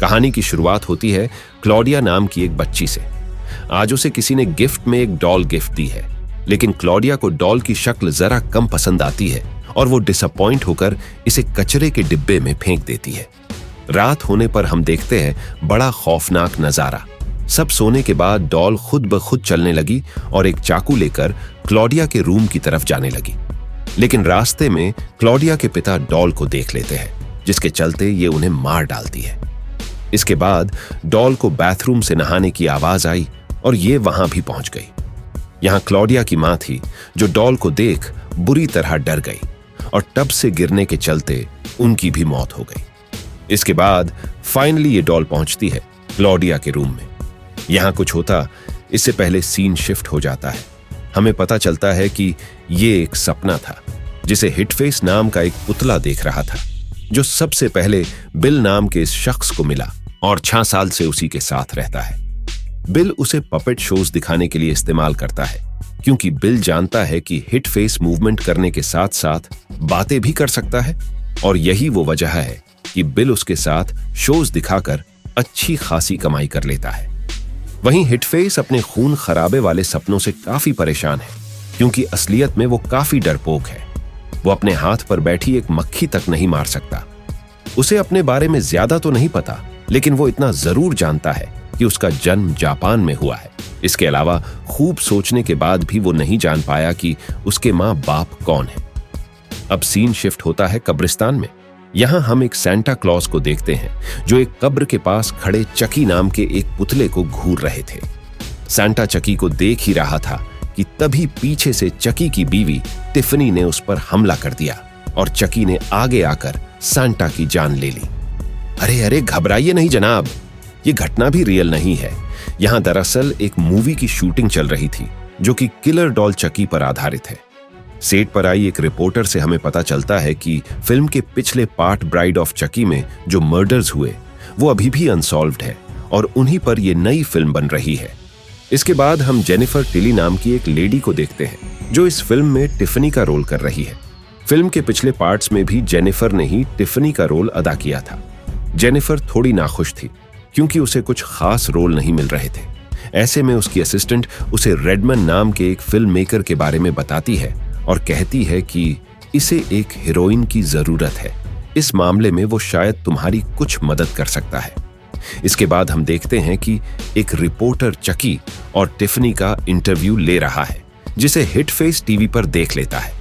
कहानी की शुरुआत होती है क्लॉडिया नाम की एक बच्ची से। आज उसे किसी ने गिफ्ट में एक डॉल गिफ्ट दी है, लेकिन क्लॉडिया को डॉल की शक्ल जरा कम पसंद आती है और वो डिसअपॉइंट होकर इसे कचरे के डिब्बे में फेंक देती है। रात होने पर हम देखते हैं बड़ा खौफनाक नजारा। सब सोने के बाद डॉल खुद ब खुद चलने लगी और एक चाकू लेकर क्लॉडिया के रूम की तरफ जाने लगी। लेकिन रास्ते में क्लॉडिया के पिता डॉल को देख लेते हैं, जिसके चलते ये उन्हें मार डालती है। इसके बाद डॉल को बाथरूम से नहाने की आवाज आई और ये वहां भी पहुंच गई। यहां क्लॉडिया की मां थी, जो डॉल को देख बुरी तरह डर गई और टब से गिरने के चलते उनकी भी मौत हो गई। इसके बाद फाइनली ये डॉल पहुंचती है क्लॉडिया के रूम में। यहां कुछ होता इससे पहले सीन शिफ्ट हो जाता है। हमें पता चलता है कि ये एक सपना था, जिसे हिटफेस नाम का एक पुतला देख रहा था, जो सबसे पहले बिल नाम के इस शख्स को मिला और 6 साल से उसी के साथ रहता है। बिल उसे पपेट शोज दिखाने के लिए इस्तेमाल करता है, क्योंकि बिल जानता है कि हिटफेस मूवमेंट करने के साथ साथ बातें भी कर सकता है, और यही वो वजह है कि बिल उसके साथ शोज दिखाकर अच्छी खासी कमाई कर लेता है। वहीं हिटफेस अपने खून खराबे वाले सपनों से काफी परेशान है, क्योंकि असलियत में वो काफी डरपोक है। वो अपने हाथ पर बैठी एक मक्खी तक नहीं मार सकता। उसे अपने बारे में ज्यादा तो नहीं पता, लेकिन वो इतना जरूर जानता है कि उसका जन्म जापान में हुआ है। इसके अलावा खूब सोचने के बाद भी वो नहीं जान पाया कि उसके माँ बाप कौन है। अब सीन शिफ्ट होता है कब्रिस्तान में। यहां हम एक सेंटा क्लॉज को देखते हैं, जो एक कब्र के पास खड़े चकी नाम के एक पुतले को घूर रहे थे। सेंटा चकी को देख ही रहा था कि तभी पीछे से चकी की बीवी टिफनी ने उस पर हमला कर दिया और चकी ने आगे आकर सेंटा की जान ले ली। अरे अरे, घबराइए नहीं जनाब, ये घटना भी रियल नहीं है। यहां दरअसल एक मूवी की शूटिंग चल रही थी, जो कि किलर डॉल चकी पर आधारित है। सेट पर आई एक रिपोर्टर से हमें पता चलता है कि फिल्म के पिछले पार्ट ब्राइड ऑफ चकी में जो मर्डर्स हुए वो अभी भी अनसॉल्व्ड है, और उन्हीं पर ये नई फिल्म बन रही है। इसके बाद हम जेनिफर टिली नाम की एक लेडी को देखते हैं, जो इस फिल्म में टिफनी का रोल कर रही है। फिल्म के पिछले पार्ट्स में भी जेनिफर ने ही टिफनी का रोल अदा किया था। जेनिफर थोड़ी नाखुश थी, क्योंकि उसे कुछ खास रोल नहीं मिल रहे थे। ऐसे में उसकी असिस्टेंट उसे रेडमन नाम के एक फिल्म मेकर के बारे में बताती है और कहती है कि इसे एक हीरोइन की जरूरत है। इस मामले में वो शायद तुम्हारी कुछ मदद कर सकता है। इसके बाद हम देखते हैं कि एक रिपोर्टर चकी और टिफनी का इंटरव्यू ले रहा है, जिसे हिटफेस टीवी पर देख लेता है।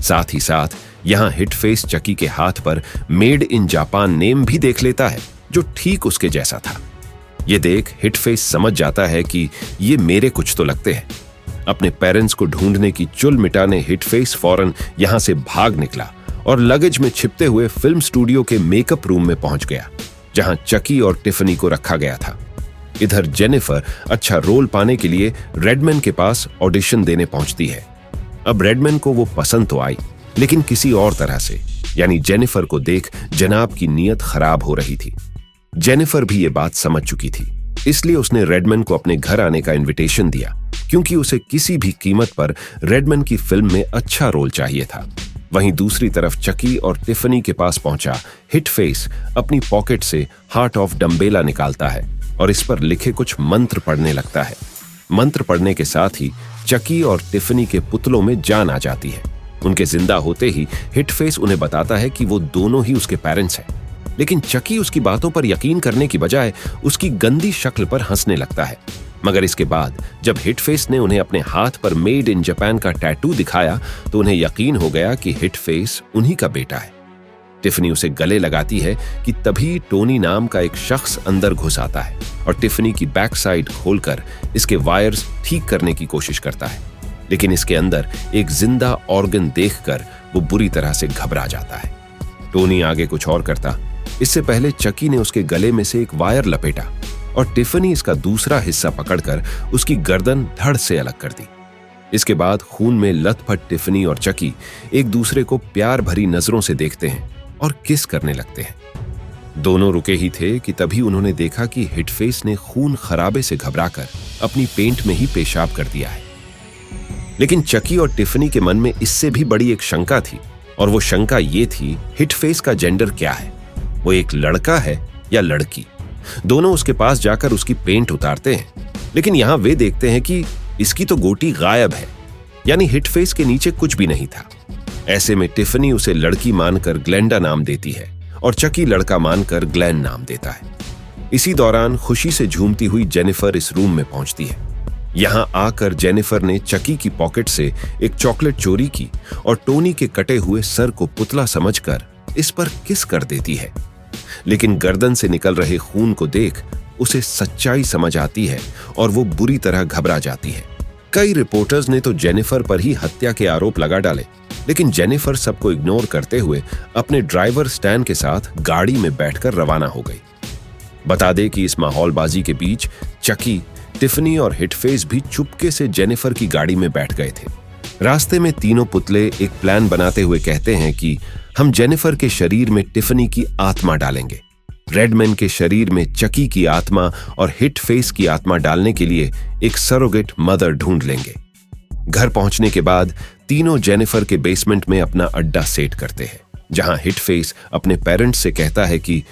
साथ ही साथ यहां हिटफेस चकी के हाथ पर मेड इन जापान नेम भी देख लेता है, जो ठीक उसके जैसा था। ये देख हिटफेस समझ जाता है कि ये मेरे कुछ तो लगते हैं। अपने पेरेंट्स को ढूंढने की चुल मिटाने हिटफेस फौरन यहां से भाग निकला और लगेज में छिपते हुए फिल्म स्टूडियो के मेकअप रूम में पहुंच गया, जहां चकी और टिफनी को रखा गया था। इधर जेनिफर अच्छा रोल पाने के लिए रेडमैन के पास ऑडिशन देने पहुंचती है। अब रेडमैन को वो पसंद तो आई, लेकिन किसी और तरह से, यानी जेनिफर को देख जनाब की नीयत खराब हो रही थी। जेनिफर भी ये बात समझ चुकी थी, इसलिए उसने रेडमैन को अपने घर आने का इनविटेशन दिया, क्योंकि उसे किसी भी कीमत पर रेडमैन की फिल्म में अच्छा रोल चाहिए था। वहीं दूसरी तरफ चकी और टिफनी के पास पहुंचा हिटफेस अपनी पॉकेट से हार्ट ऑफ डम्बेला निकालता है और इस पर लिखे कुछ मंत्र पढ़ने लगता है। मंत्र पढ़ने के साथ ही चकी और टिफनी के पुतलों में जान आ जाती है। उनके जिंदा होते ही हिटफेस उन्हें बताता है कि वो दोनों ही उसके पेरेंट्स हैं, लेकिन चकी उसकी बातों पर यकीन करने की बजाय उसकी गंदी शक्ल पर हंसने लगता है। मगर इसके बाद जब हिटफेस ने उन्हें अपने हाथ पर मेड इन जापान का टैटू दिखाया, तो उन्हें यकीन हो गया कि हिटफेस उन्हीं का बेटा है। टिफनी उसे गले लगाती है कि तभी टोनी नाम का एक शख्स अंदर घुस आता है और टिफनी की बैक साइड खोलकर इसके वायर्स ठीक करने की कोशिश करता है, लेकिन इसके अंदर एक जिंदा ऑर्गन देखकर वो बुरी तरह से घबरा जाता है। टोनी आगे कुछ और करता, इससे पहले चकी ने उसके गले में से एक वायर लपेटा और टिफनी इसका दूसरा हिस्सा पकड़कर उसकी गर्दन धड़ से अलग कर दी। इसके बाद खून में लथपथ टिफनी और चकी एक दूसरे को प्यार भरी नजरों से देखते हैं और किस करने लगते हैं। दोनों रुके ही थे कि तभी उन्होंने देखा कि हिटफेस ने खून खराबे से घबराकर अपनी पेंट में ही पेशाब कर दिया है। लेकिन चकी और टिफनी के मन में इससे भी बड़ी एक शंका थी, और वो शंका ये थी, हिटफेस का जेंडर क्या है? वो एक लड़का है या लड़की? दोनों उसके पास जाकर उसकी पेंट उतारते हैं, लेकिन यहां वे देखते हैं कि इसकी तो गोटी गायब है, यानी हिटफेस के नीचे कुछ भी नहीं था। ऐसे में टिफनी उसे लड़की मानकर ग्लेंडा नाम देती है और चकी लड़का मानकर ग्लेन नाम देता है। इसी दौरान खुशी से झूमती हुई जेनिफर इस रूम में पहुंचती है। यहां आकर जेनिफर ने चकी की पॉकेट से एक चॉकलेट चोरी की और टोनी के कटे हुए सर को पुतला समझकर इस पर किस कर देती है। लेकिन गर्दन से निकल रहे खून को देख उसे सच्चाई समझ आती है और वो बुरी तरह घबरा जाती है। कई रिपोर्टर्स ने तो जेनिफर पर ही हत्या के आरोप लगा डाले, लेकिन जेनिफर सबको इग्नोर करते हुए अपने ड्राइवर स्टैन के साथ गाड़ी में बैठकर रवाना हो गई। बता दे कि इस माहौलबाजी के बीच चकी, टिफनी और हिटफेस भी चुपके से जेनिफर की गाड़ी में बैठ गए थे। रास्ते में तीनों पुतले एक प्लान बनाते हुए कहते हैं कि हम जेनिफर के शरीर में टिफनी की आत्मा डालेंगे, रेडमैन के शरीर में चकी की आत्मा और हिटफेस की आत्मा डालने के लिए एक सरोगेट मदर ढूंढ लेंगे। घर पहुंचने के बाद तीनों जेनिफर के बेसमेंट में अपना अड्डा सेट करते हैं, जहां हिटफेस अपने पेरेंट्स से कहता है कि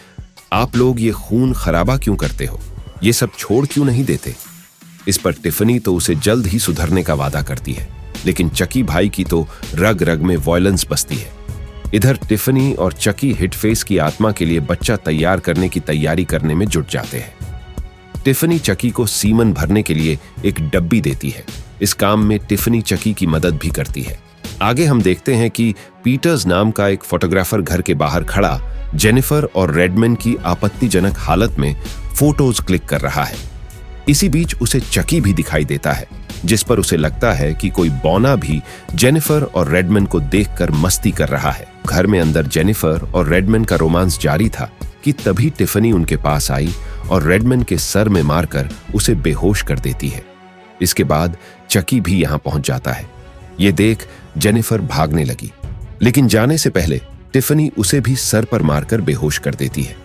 आप लोग ये खून खराबा क्यों करते हो, ये सब छोड़ क्यों नहीं देते। इस पर टिफनी तो उसे जल्द ही सुधरने का वादा करती है, लेकिन चकी भाई की तो रग रग में वॉयलेंस बसती है। इधर टिफनी और चकी हिटफेस की आत्मा के लिए बच्चा तैयार करने की तैयारी करने में जुट जाते हैं। टिफनी चकी को सीमन भरने के लिए एक डब्बी देती है। इस काम में टिफनी चकी की मदद भी करती है। आगे हम देखते हैं कि पीटर्स नाम का एक फोटोग्राफर घर के बाहर खड़ा जेनिफर और रेडमैन की आपत्तिजनक हालत में फोटोज क्लिक कर रहा है। इसी बीच उसे चकी भी दिखाई देता है, जिस पर उसे लगता है कि कोई बौना भी जेनिफर और रेडमैन को देखकर मस्ती कर रहा है। घर में अंदर जेनिफर और रेडमैन का रोमांस जारी था कि तभी टिफनी उनके पास आई और रेडमैन के सर में मारकर उसे बेहोश कर देती है। इसके बाद चकी भी यहां पहुंच जाता है। ये देख जेनिफर भागने लगी, लेकिन जाने से पहले टिफनी उसे भी सर पर मारकर बेहोश कर देती है।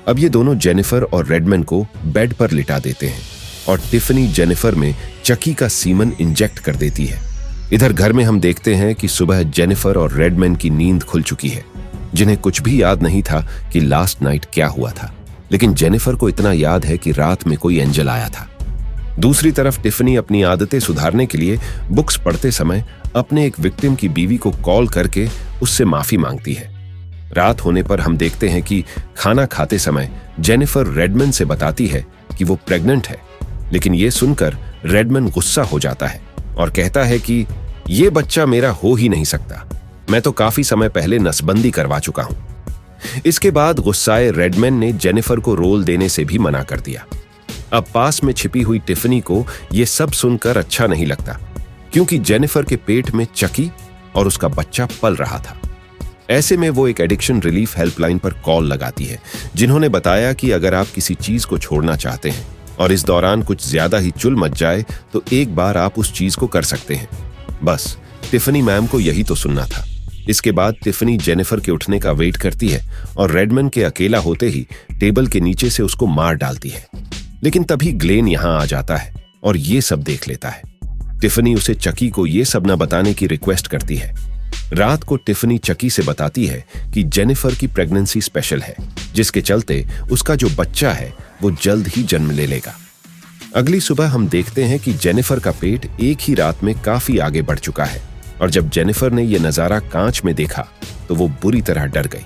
अब ये दोनों जेनिफर और रेडमैन को बेड पर लिटा देते हैं और टिफनी जेनिफर में चकी का सीमन इंजेक्ट कर देती है। इधर घर में हम देखते हैं कि सुबह जेनिफर और रेडमैन की नींद खुल चुकी है, जिन्हें कुछ भी याद नहीं था कि लास्ट नाइट क्या हुआ था, लेकिन जेनिफर को इतना याद है कि रात में कोई एंजल आया था। दूसरी तरफ टिफनी अपनी आदतें सुधारने के लिए बुक्स पढ़ते समय अपने एक विक्टिम की बीवी को कॉल करके उससे माफी मांगती है। रात होने पर हम देखते हैं कि खाना खाते समय जेनिफर रेडमैन से बताती है कि वो प्रेग्नेंट है, लेकिन ये सुनकर रेडमैन गुस्सा हो जाता है और कहता है कि ये बच्चा मेरा हो ही नहीं सकता, मैं तो काफी समय पहले नसबंदी करवा चुका हूं। इसके बाद गुस्साए रेडमैन ने जेनिफर को रोल देने से भी मना कर दिया। अब पास में छिपी हुई टिफनी को यह सब सुनकर अच्छा नहीं लगता, क्योंकि जेनिफर के पेट में चकी और उसका बच्चा पल रहा था। ऐसे में वो एक एडिक्शन रिलीफ हेल्पलाइन पर कॉल लगाती है, जिन्होंने बताया कि अगर आप किसी चीज को छोड़ना चाहते हैं और इस दौरान कुछ ज्यादा ही चुल मच जाए तो एक बार आप उस चीज को कर सकते हैं। बस टिफनी मैम को यही तो सुनना था। इसके बाद टिफनी जेनिफर के उठने का वेट करती है और रेडमैन के अकेला होते ही टेबल के नीचे से उसको मार डालती है, लेकिन तभी ग्लेन यहां आ जाता है और ये सब देख लेता है। टिफनी उसे चकी को ये सब न बताने की रिक्वेस्ट करती है। रात को टिफनी चकी से बताती है कि जेनिफर की प्रेगनेंसी स्पेशल है, जिसके चलते उसका जो बच्चा है वो जल्द ही जन्म ले लेगा। अगली सुबह हम देखते हैं कि जेनिफर का पेट एक ही रात में काफी आगे बढ़ चुका है और जब जेनिफर ने यह नजारा कांच में देखा तो वो बुरी तरह डर गई।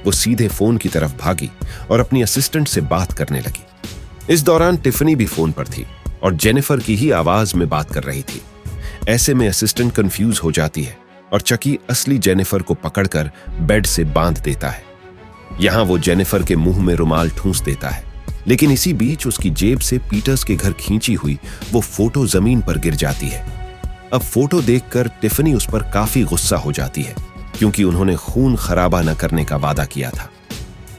वो सीधे फोन की तरफ भागी और अपनी असिस्टेंट से बात करने लगी। इस दौरान टिफनी भी फोन पर थी और जेनिफर की ही आवाज में बात कर रही थी। ऐसे में असिस्टेंट कंफ्यूज हो जाती है और चकी असली जेनिफर को पकड़कर बेड से बांध देता है। यहां वो जेनिफर के मुंह में रुमाल ठूंस देता है, लेकिन इसी बीच उसकी जेब से पीटर्स के घर खींची हुई वो फोटो जमीन पर गिर जाती है। अब फोटो देखकर टिफनी उस पर काफी गुस्सा हो जाती है, क्योंकि उन्होंने खून खराबा न करने का वादा किया था।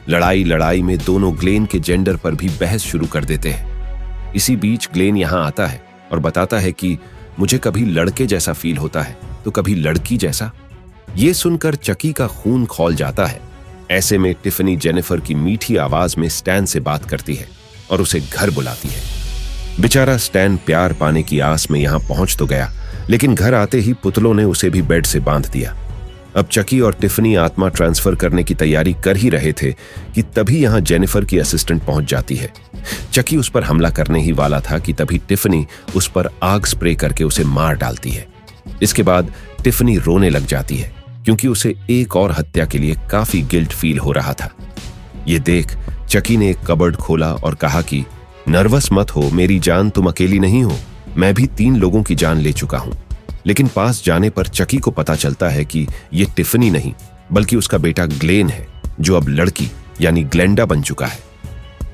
लड़ाई में दोनों ग्लेन के जेंडर पर भी बहस शुरू कर देते हैं। इसी बीच ग्लेन यहां आता है और बताता है कि मुझे कभी लड़के जैसा फील होता है तो कभी लड़की जैसा। ये सुनकर चकी का खून खौल जाता है। ऐसे में टिफनी जेनिफर की मीठी आवाज में स्टैन से बात करती है और उसे घर बुलाती है। बेचारा स्टैन प्यार पाने की आस में यहां पहुंच तो गया, लेकिन घर आते ही पुतलों ने उसे भी बेड से बांध दिया। अब चकी और टिफनी आत्मा ट्रांसफर करने की तैयारी कर ही रहे थे कि तभी यहां जेनिफर की असिस्टेंट पहुंच जाती है। चकी उस पर हमला करने ही वाला था कि तभी टिफनी उस पर आग स्प्रे करके उसे मार डालती है। इसके बाद टिफनी रोने लग जाती है क्योंकि उसे एक और हत्या के लिए काफी गिल्ट फील हो रहा था। ये देख चकी ने एक कबर्ड खोला और कहा कि नर्वस मत हो मेरी जान, तुम अकेली नहीं हो, मैं भी 3 लोगों की जान ले चुका हूं। लेकिन पास जाने पर चकी को पता चलता है कि ये टिफनी नहीं बल्कि उसका बेटा ग्लेन है, जो अब लड़की यानी ग्लेंडा बन चुका है।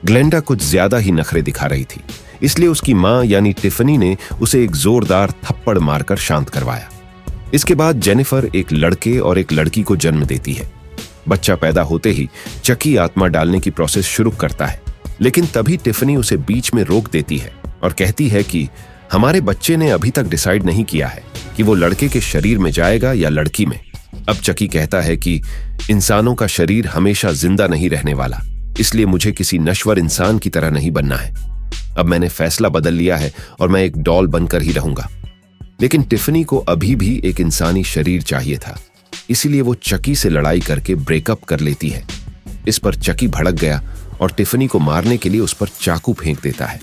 ग्लेंडा कुछ ज्यादा ही नखरे दिखा रही थी, इसलिए उसकी मां यानी टिफनी ने उसे एक जोरदार थप्पड़ मारकर शांत करवाया। इसके बाद जेनिफर एक लड़के और एक लड़की को जन्म देती है। बच्चा पैदा होते ही चकी आत्मा डालने की प्रोसेस शुरू करता है, लेकिन तभी टिफनी उसे बीच में रोक देती है और कहती है कि हमारे बच्चे ने अभी तक डिसाइड नहीं किया है कि वो लड़के के शरीर में जाएगा या लड़की में। अब चकी कहता है कि इंसानों का शरीर हमेशा जिंदा नहीं रहने वाला, इसलिए मुझे किसी नश्वर इंसान की तरह नहीं बनना है। अब मैंने फैसला बदल लिया है और मैं एक डॉल बनकर ही रहूंगा। लेकिन टिफनी को अभी भी एक इंसानी शरीर चाहिए था, इसीलिए वो चकी से लड़ाई करके ब्रेकअप कर लेती है। इस पर चकी भड़क गया और टिफनी को मारने के लिए उस पर चाकू फेंक देता है।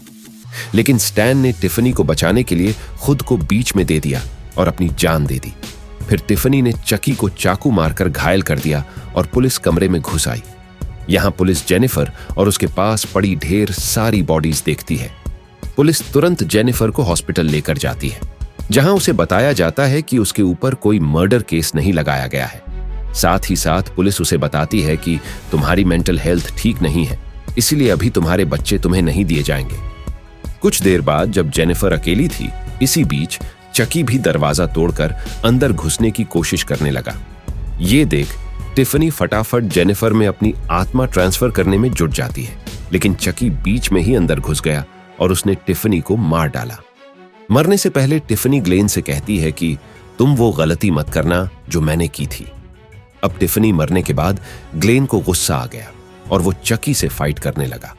लेकिन स्टैन ने टिफनी को बचाने के लिए खुद को बीच में दे दिया और अपनी जान दे दी। फिर टिफनी ने चकी को चाकू मारकर घायल कर दिया और पुलिस कमरे में घुस आई। यहां पुलिस जेनिफर और उसके पास पड़ी ढेर सारी बॉडीज देखती है। पुलिस तुरंत जेनिफर को हॉस्पिटल लेकर जाती है, जहां उसे बताया जाता है कि उसके ऊपर कोई मर्डर केस नहीं लगाया गया है। साथ ही साथ पुलिस उसे बताती है कि तुम्हारी मेंटल हेल्थ ठीक नहीं है, इसीलिए अभी तुम्हारे बच्चे तुम्हें नहीं दिए जाएंगे। कुछ देर बाद जब जेनिफर अकेली थी, इसी बीच चकी भी दरवाजा तोड़कर अंदर घुसने की कोशिश करने लगा। ये देख टिफनी फटाफट जेनिफर में अपनी आत्मा ट्रांसफर करने में जुट जाती है, लेकिन चकी बीच में ही अंदर घुस गया और उसने टिफनी को मार डाला। मरने से पहले टिफनी ग्लेन से कहती है कि तुम वो गलती मत करना जो मैंने की थी। अब टिफनी मरने के बाद ग्लेन को गुस्सा आ गया और वो चकी से फाइट करने लगा।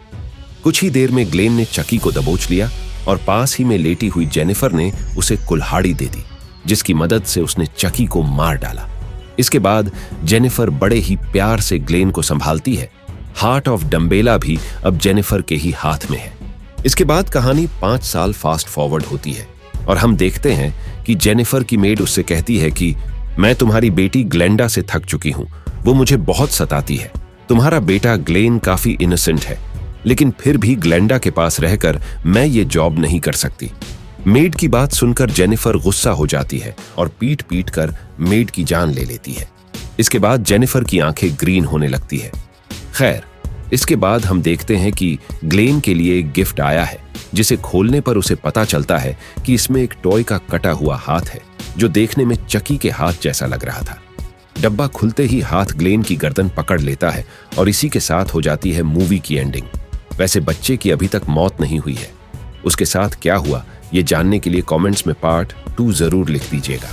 कुछ ही देर में ग्लेन ने चकी को दबोच लिया और पास ही में लेटी हुई जेनिफर ने उसे कुल्हाड़ी दे दी, जिसकी मदद से उसने चकी को मार डाला। इसके बाद जेनिफर बड़े ही प्यार से ग्लेन को संभालती है। हार्ट ऑफ डम्बेला भी अब जेनिफर के ही हाथ में है। इसके बाद कहानी 5 साल फास्ट फॉरवर्ड होती है और हम देखते हैं कि जेनिफर की मेड उससे कहती है कि मैं तुम्हारी बेटी ग्लेंडा से थक चुकी हूं, वो मुझे बहुत सताती है। तुम्हारा बेटा ग्लेन काफी इनोसेंट है, लेकिन फिर भी ग्लेंडा के पास रहकर मैं ये जॉब नहीं कर सकती। मेड की बात सुनकर जेनिफर गुस्सा हो जाती है और पीट पीट कर मेड की जान ले लेती है। इसके बाद जेनिफर की आंखें ग्रीन होने लगती है। खैर, इसके बाद हम देखते हैं कि ग्लेन के लिए एक गिफ्ट आया है, जिसे खोलने पर उसे पता चलता है कि इसमें एक टॉय का कटा हुआ हाथ है, जो देखने में चकी के हाथ जैसा लग रहा था। डब्बा खुलते ही हाथ ग्लेन की गर्दन पकड़ लेता है और इसी के साथ हो जाती है मूवी की एंडिंग। वैसे बच्चे की अभी तक मौत नहीं हुई है। उसके साथ क्या हुआ ये जानने के लिए कमेंट्स में पार्ट 2 जरूर लिख दीजिएगा।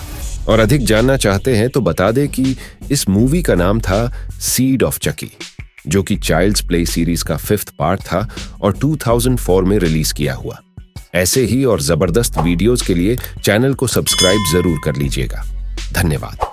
और अधिक जानना चाहते हैं तो बता दें कि इस मूवी का नाम था सीड ऑफ चकी, जो कि चाइल्ड्स प्ले सीरीज का 5th पार्ट था और 2004 में रिलीज किया हुआ। ऐसे ही और जबरदस्त वीडियोस के लिए चैनल को सब्सक्राइब जरूर कर लीजिएगा। धन्यवाद।